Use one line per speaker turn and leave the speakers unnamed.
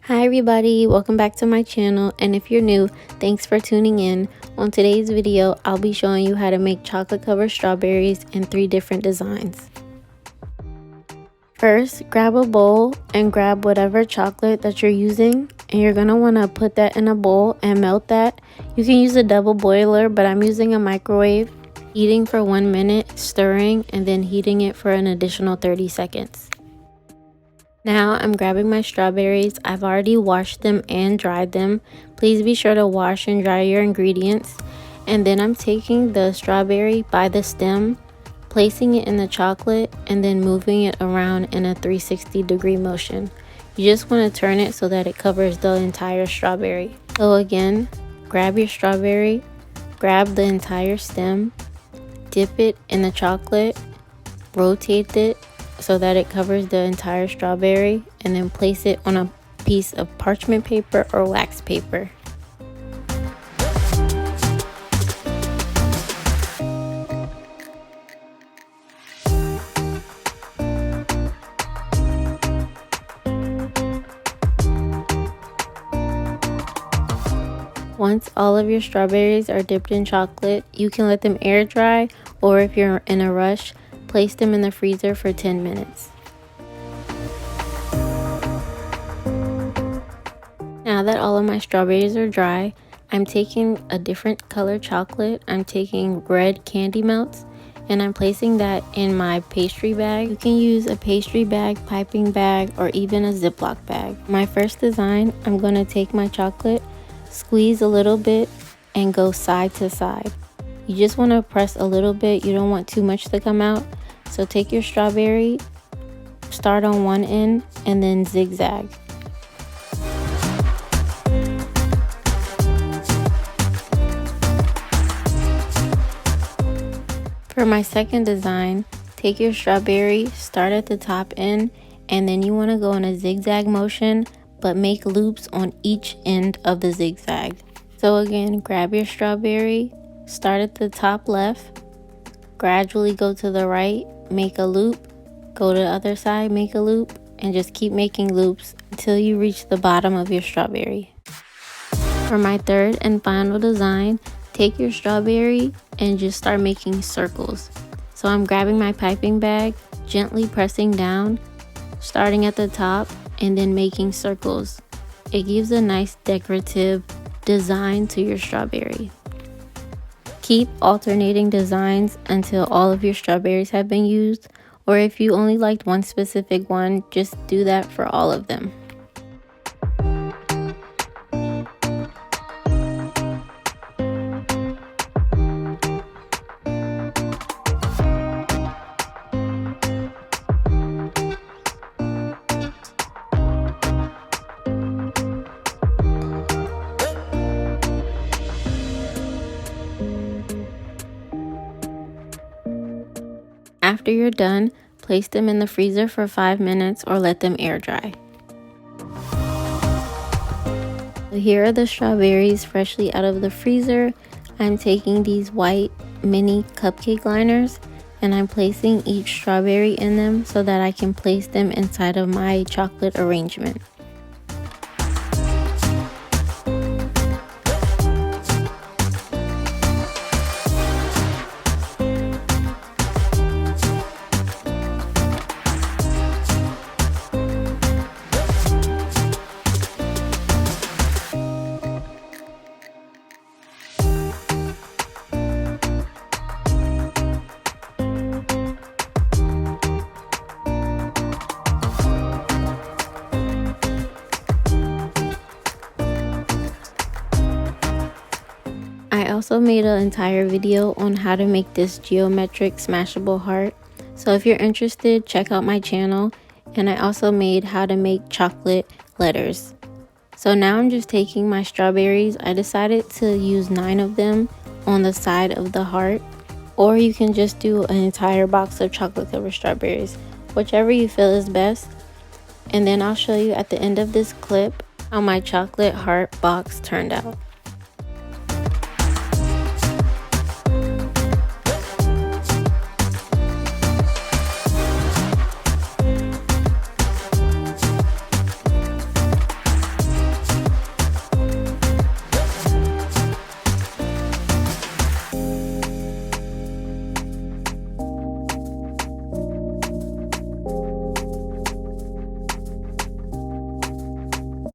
Hi everybody, welcome back to my channel, and if you're new, thanks for tuning in. On today's video, I'll be showing you how to make chocolate covered strawberries in 3 different designs. First, grab a bowl and grab whatever chocolate that you're using, and you're going to want to put that in a bowl and melt that. You can use a double boiler, but I'm using a microwave. Heating for 1 minute, stirring, and then heating it for an additional 30 seconds. Now I'm grabbing my strawberries. I've already washed them and dried them. Please be sure to wash and dry your ingredients. And then I'm taking the strawberry by the stem, placing it in the chocolate, and then moving it around in a 360-degree motion. You just want to turn it so that it covers the entire strawberry. So again, grab your strawberry, grab the entire stem, dip it in the chocolate, rotate it so that it covers the entire strawberry, and then place it on a piece of parchment paper or wax paper. Once all of your strawberries are dipped in chocolate, you can let them air dry, or if you're in a rush, place them in the freezer for 10 minutes. Now that all of my strawberries are dry, I'm taking a different color chocolate. I'm taking red candy melts, and I'm placing that in my pastry bag. You can use a pastry bag, piping bag, or even a Ziplock bag. My first design, I'm going to take my chocolate, squeeze a little bit, and go side to side. You just want to press a little bit. You don't want too much to come out. So take your strawberry, start on one end, and then zigzag. For my second design, take your strawberry, start at the top end, and then you want to go in a zigzag motion, but make loops on each end of the zigzag. So again, grab your strawberry, start at the top left, gradually go to the right, make a loop, go to the other side, make a loop, and just keep making loops until you reach the bottom of your strawberry. For my third and final design, take your strawberry and just start making circles. So I'm grabbing my piping bag, gently pressing down, starting at the top, and then making circles. It gives a nice decorative design to your strawberry. Keep alternating designs until all of your strawberries have been used, or if you only liked one specific one, just do that for all of them. After you're done, place them in the freezer for 5 minutes or let them air dry. So here are the strawberries freshly out of the freezer. I'm taking these white mini cupcake liners and I'm placing each strawberry in them so that I can place them inside of my chocolate arrangement. I also made an entire video on how to make this geometric smashable heart. So if you're interested, check out my channel. And I also made how to make chocolate letters. So now I'm just taking my strawberries. I decided to use 9 of them on the side of the heart. Or you can just do an entire box of chocolate covered strawberries, whichever you feel is best. And then I'll show you at the end of this clip how my chocolate heart box turned out.